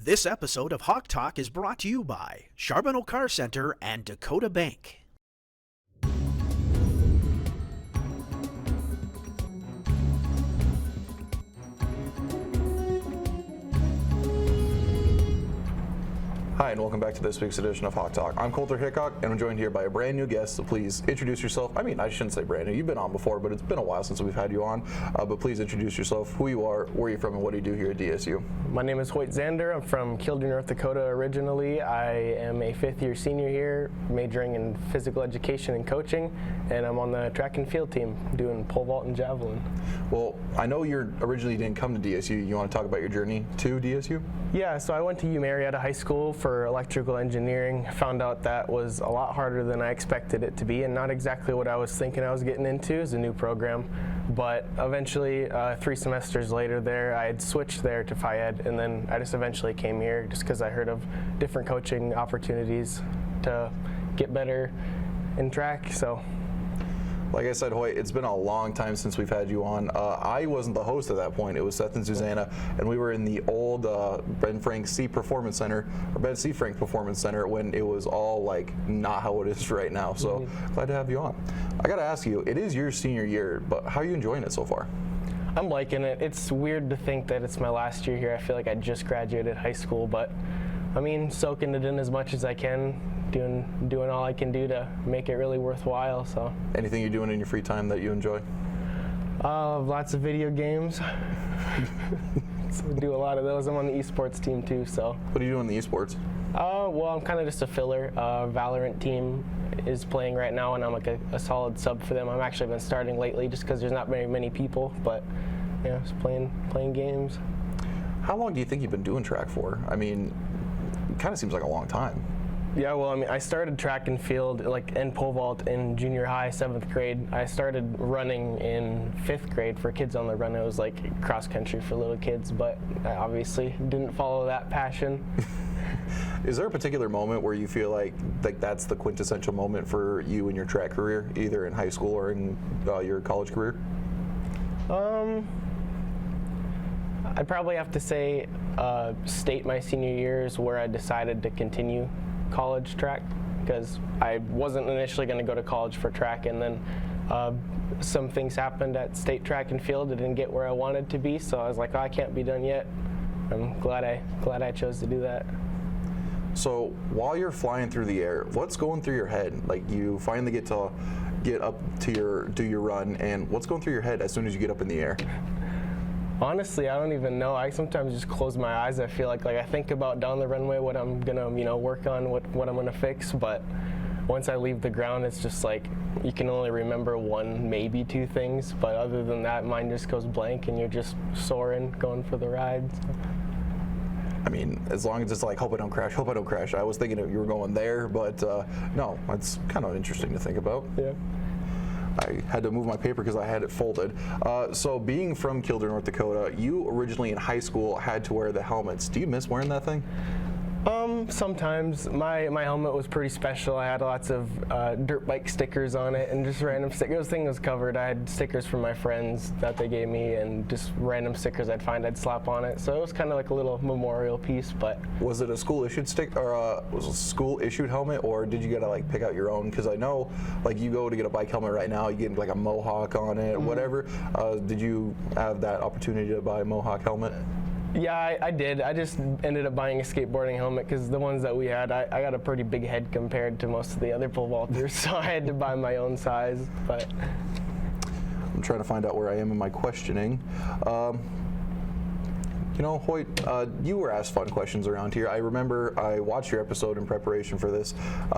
This episode of Hawk Talk is brought to you by Charbonneau Car Center and Dacotah Bank. Hi, and welcome back to this week's edition of Hawk Talk. I'm Colter Hickok, and I'm joined here by a brand new guest, so please introduce yourself. I mean, I shouldn't say brand new. You've been on before, but it's been a while since we've had you on. But please introduce yourself, who you are, where you're from, and what do you do here at DSU. My name is Hoyt Zander. I'm from Colter, North Dakota originally. I am a fifth-year senior here, majoring in physical education and coaching, and I'm on the track and field team doing pole vault and javelin. Well, I know you originally didn't come to DSU. You want to talk about your journey to DSU? Yeah, so I went to Marietta High School for electrical engineering. Found out that was a lot harder than I expected it to be, and not exactly what I was thinking I was getting into as a new program. But eventually, 3 semesters later there, I had switched there to Phi Ed, and then I just eventually came here just because I heard of different coaching opportunities to get better in track. So. Like I said, Hoyt, it's been a long time since we've had you on. I wasn't the host at that point. It was Seth and Susanna, and we were in the old Ben Frank C Performance Center, or Ben C Frank Performance Center, when it was all like not how it is right now. So glad to have you on. I got to ask you, it is your senior year, but how are you enjoying it so far? I'm liking it. It's weird to think that it's my last year here. I feel like I just graduated high school, but I mean, soaking it in as much as I can. Doing all I can do to make it really worthwhile. So. Anything you're doing in your free time that you enjoy? Lots of video games. So I do a lot of those. I'm on the esports team too. So. What are you doing in the esports? Well, I'm kind of just a filler. Valorant team is playing right now, and I'm like a solid sub for them. I've actually been starting lately just because there's not very many people, but yeah, just playing games. How long do you think you've been doing track for? I mean, it kind of seems like a long time. Yeah, well, I mean, I started track and field and pole vault in junior high, 7th grade. I started running in 5th grade for Kids on the Run. It was like cross country for little kids, but I obviously didn't follow that passion. Is there a particular moment where you feel like that's the quintessential moment for you in your track career, either in high school or in your college career? I'd probably have to say state my senior year is where I decided to continue college track, because I wasn't initially going to go to college for track, and then some things happened at state track and field. I didn't get where I wanted to be, so I was like, oh, I can't be done yet. I'm glad I chose to do that. So while you're flying through the air, what's going through your head? Like, you finally get up to do your run, and what's going through your head as soon as you get up in the air? Honestly, I don't even know. I sometimes just close my eyes. I feel like I think about down the runway what I'm gonna work on, what I'm gonna fix. But once I leave the ground, it's just like you can only remember 1, maybe 2 things. But other than that, mine just goes blank, and you're just soaring, going for the ride. So. I mean, as long as it's like, hope I don't crash, hope I don't crash. I was thinking you were going there, but no, it's kind of interesting to think about. Yeah. I had to move my paper because I had it folded. So being from Colter, North Dakota, you originally in high school had to wear the helmets. Do you miss wearing that thing? Sometimes. My helmet was pretty special. I had lots of dirt bike stickers on it and just random stickers. The thing was covered. I had stickers from my friends that they gave me, and just random stickers I'd find I'd slap on it. So it was kind of like a little memorial piece. But was it a school issued was it a school issued helmet, or did you get to pick out your own? Because I know you go to get a bike helmet right now, you get a Mohawk on it, whatever. Did you have that opportunity to buy a Mohawk helmet? Yeah, I did. I just ended up buying a skateboarding helmet because the ones that we had, I got a pretty big head compared to most of the other pole vaulters, so I had to buy my own size. But I'm trying to find out where I am in my questioning. Hoyt, you were asked fun questions around here. I remember I watched your episode in preparation for this.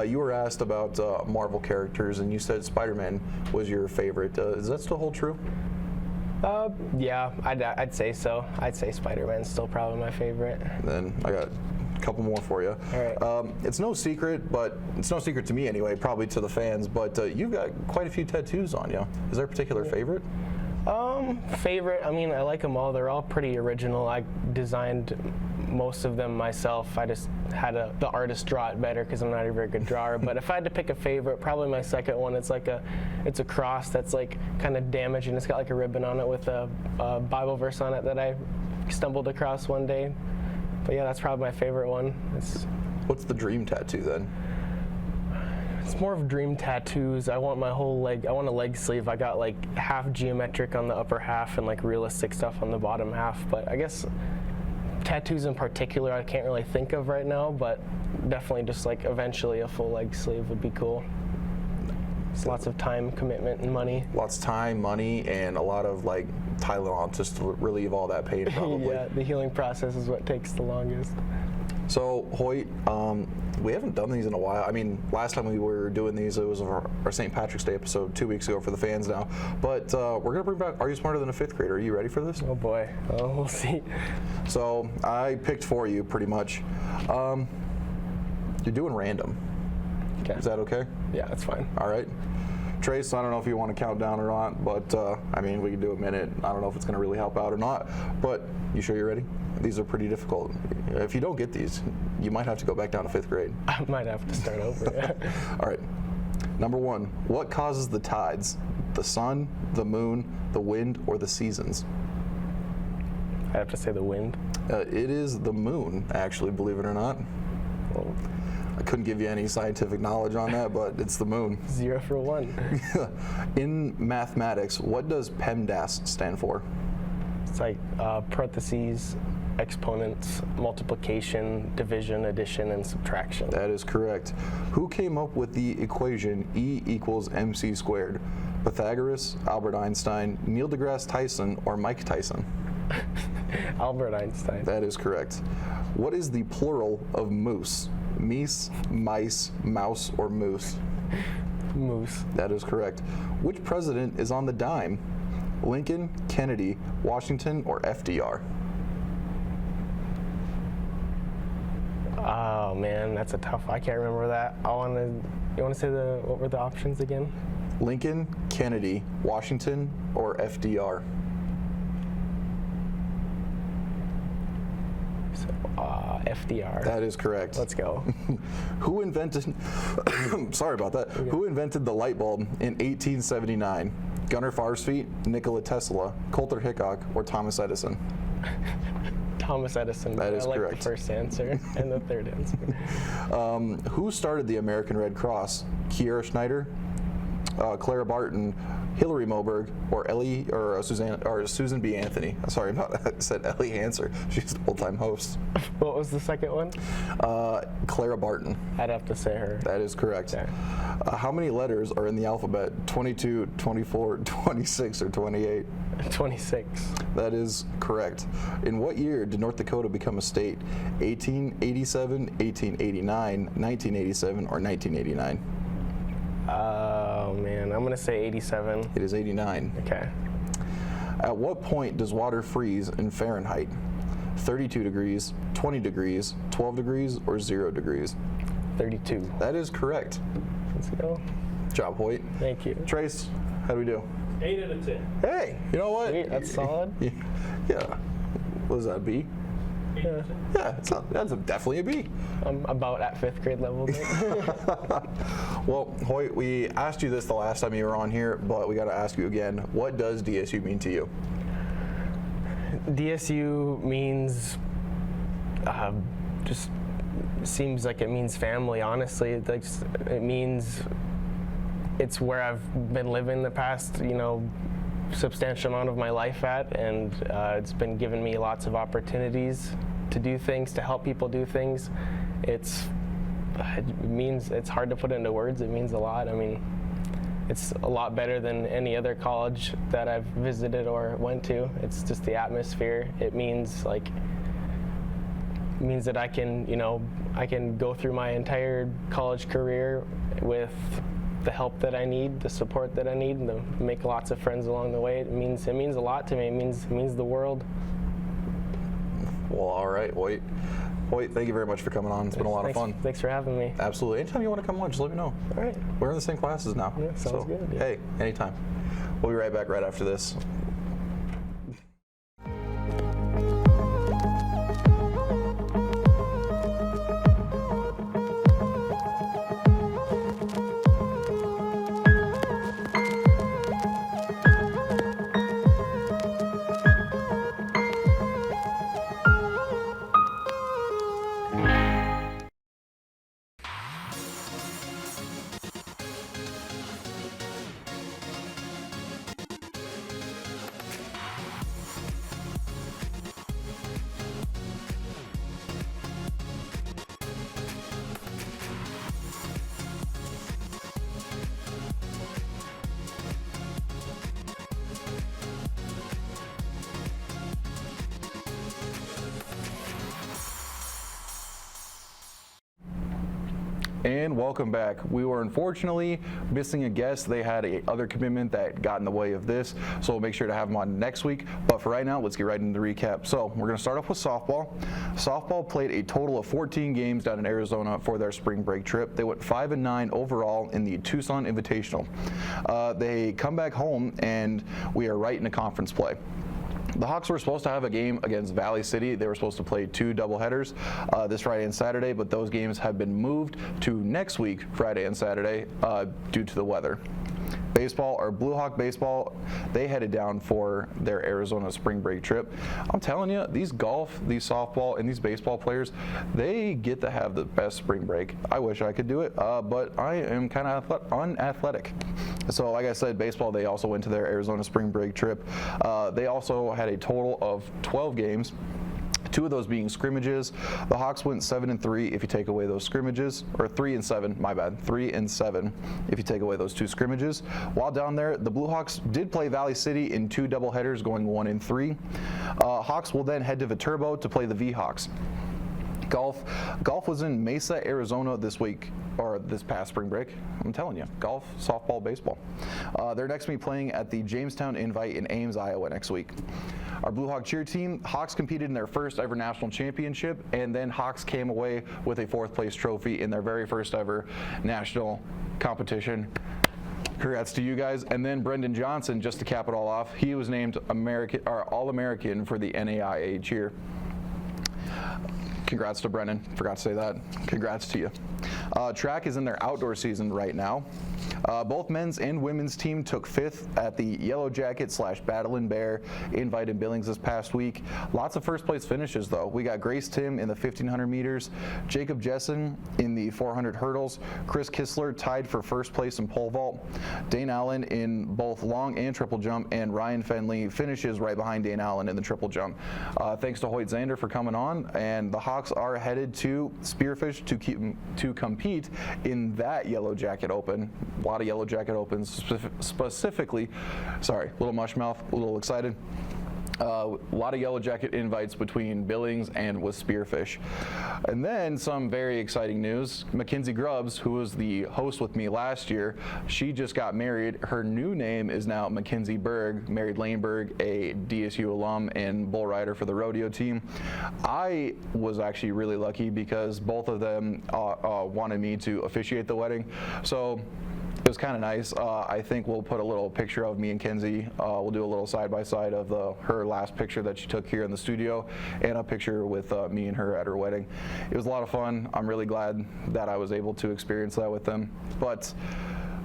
You were asked about Marvel characters, and you said Spider-Man was your favorite. Does that still hold true? Yeah, I'd say so. I'd say Spider-Man's still probably my favorite. Then I got a couple more for you. All right. It's no secret, but it's no secret to me anyway, probably to the fans, but you've got quite a few tattoos on you. Is there a particular favorite? Favorite, I mean, I like them all. They're all pretty original. I designed most of them myself. I just had the artist draw it better because I'm not a very good drawer. But if I had to pick a favorite, probably my second one. It's a cross that's kind of damaged, and it's got a ribbon on it with a Bible verse on it that I stumbled across one day. But yeah, that's probably my favorite one. What's the dream tattoo then? It's more of dream tattoos. I want my whole leg. I want a leg sleeve. I got like half geometric on the upper half and like realistic stuff on the bottom half. But I guess tattoos in particular I can't really think of right now, but definitely just like eventually a full leg sleeve would be cool. It's lots of time, commitment, and money. Lots of time, money, and a lot of like Tylenol just to relieve all that pain probably. Yeah, the healing process is what takes the longest. So Hoyt, we haven't done these in a while. I mean, last time we were doing these, it was our St. Patrick's Day episode 2 weeks ago for the fans now. But we're gonna bring back Are You Smarter Than a Fifth Grader? Are you ready for this? Oh boy, we'll see. So I picked for you pretty much. You're doing random. Okay. Is that okay? Yeah, that's fine. All right. Trace, I don't know if you want to count down or not, but I mean, we can do a minute. I don't know if it's going to really help out or not, but you sure you're ready? These are pretty difficult. If you don't get these, you might have to go back down to 5th grade. I might have to start over. Yeah. All right. Number 1, what causes the tides? The sun, the moon, the wind, or the seasons? I have to say the wind. It is the moon, actually, believe it or not. Well, I couldn't give you any scientific knowledge on that, but it's the moon. 0 for 1. In mathematics, what does PEMDAS stand for? It's like parentheses, exponents, multiplication, division, addition, and subtraction. That is correct. Who came up with the equation E equals MC squared? Pythagoras, Albert Einstein, Neil deGrasse Tyson, or Mike Tyson? Albert Einstein. That is correct. What is the plural of moose? Meese, mice, mouse, or moose? Moose. That is correct. Which president is on the dime? Lincoln, Kennedy, Washington, or FDR? Oh man, that's a tough. I can't remember that. You want to say what were the options again? Lincoln, Kennedy, Washington, or FDR? So, FDR. That is correct. Let's go. Who invented, sorry about that, Who invented the light bulb in 1879? Gunnar Farsfeet, Nikola Tesla, Colter Hickok, or Thomas Edison? Thomas Edison. That is I like correct. the first answer and the third answer. Who started the American Red Cross? Kiera Schneider, Clara Barton, Hillary Moberg, or Susan B. Anthony. Sorry about that. I said Ellie Hanser. She's the old-time host. What was the second one? Clara Barton. I'd have to say her. That is correct. Okay. How many letters are in the alphabet? 22, 24, 26, or 28? 26. That is correct. In what year did North Dakota become a state? 1887, 1889, 1987, or 1989? Oh man, I'm gonna say 87. It is 89. Okay. At what point does water freeze in Fahrenheit? 32 degrees, 20 degrees, 12 degrees, or 0 degrees? 32. That is correct. Let's go. Good job, Hoyt. Thank you. Trace, how do we do? 8 out of 10. Hey, you know what? Sweet, that's solid. Yeah. What is that, a B? Yeah. Yeah, that's definitely a B. I'm about at 5th grade level. Well, Hoyt, we asked you this the last time you were on here, but we got to ask you again. What does DSU mean to you? DSU means just seems like it means family. Honestly, it means it's where I've been living the past, substantial amount of my life at, and it's been giving me lots of opportunities to do things, to help people do things. It means, it's hard to put into words. It means a lot. I mean, it's a lot better than any other college that I've visited or went to. It's just the atmosphere. It means that I can go through my entire college career with the help that I need, the support that I need, and to make lots of friends along the way. It means a lot to me. It means the world. Well, all right, Hoyt, thank you very much for coming on. It's been a lot of fun. Thanks for having me. Absolutely. Anytime you want to come on, just let me know. All right. We're in the same classes now. Yeah, sounds good. Yeah. Hey, anytime. We'll be right back right after this. And welcome back. We were unfortunately missing a guest. They had a other commitment that got in the way of this, so we'll make sure to have them on next week. But for right now, let's get right into the recap. So we're going to start off with softball. Softball played a total of 14 games down in Arizona for their spring break trip. They went 5-9 overall in the Tucson Invitational. They come back home, and we are right into conference play. The Hawks were supposed to have a game against Valley City. They were supposed to play 2 doubleheaders this Friday and Saturday, but those games have been moved to next week, Friday and Saturday, due to the weather. Baseball, or Blue Hawk baseball, they headed down for their Arizona spring break trip. I'm telling you, these golf, these softball, and these baseball players, they get to have the best spring break. I wish I could do it, but I am kind of unathletic. So like I said, baseball, they also went to their Arizona spring break trip. They also had a total of 12 games. 2 of those being scrimmages. The Hawks went 7-3 if you take away those scrimmages, or 3-7, my bad, 3-7 if you take away those 2 scrimmages. While down there, the Blue Hawks did play Valley City in 2 doubleheaders, going 1-3. Hawks will then head to Viterbo to play the V-Hawks. Golf was in Mesa, Arizona this week, or this past spring break. I'm telling you, golf, softball, baseball. They're next to be playing at the Jamestown Invite in Ames, Iowa next week. Our Blue Hawk cheer team, Hawks competed in their first ever national championship, and then Hawks came away with a 4th place trophy in their very first ever national competition. Congrats to you guys. And then Brendan Johnson, just to cap it all off, he was named All-American for the NAIA cheer. Congrats to Brennan. Forgot to say that. Congrats to you. Track is in their outdoor season right now. Both men's and women's team took 5th at the Yellow Jacket / Battle and Bear invite in Billings this past week. Lots of first place finishes though. We got Grace Tim in the 1500 meters, Jacob Jessen in the 400 hurdles, Chris Kistler tied for first place in pole vault, Dane Allen in both long and triple jump, and Ryan Fenley finishes right behind Dane Allen in the triple jump. Thanks to Hoyt Zander for coming on, and the Hawks are headed to Spearfish to compete in that Yellow Jacket Open. A lot of Yellow Jacket Opens, specifically, sorry, little mush mouth, a little excited. A lot of Yellow Jacket invites between Billings and with Spearfish. And then some very exciting news. Mackenzie Grubbs, who was the host with me last year, she just got married. Her new name is now Mackenzie Berg, married Lane Berg, a DSU alum and bull rider for the rodeo team. I was actually really lucky because both of them wanted me to officiate the wedding. So it was kind of nice. I think we'll put a little picture of me and Kenzie. We'll do a little side-by-side of her last picture that she took here in the studio and a picture with me and her at her wedding. It was a lot of fun. I'm really glad that I was able to experience that with them. But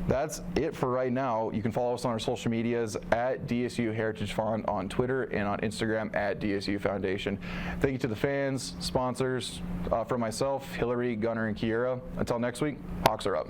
that's it for right now. You can follow us on our social medias at DSU Heritage Fund on Twitter and on Instagram at DSU Foundation. Thank you to the fans, sponsors, from myself, Hillary, Gunnar, and Kiera. Until next week, Hawks are up.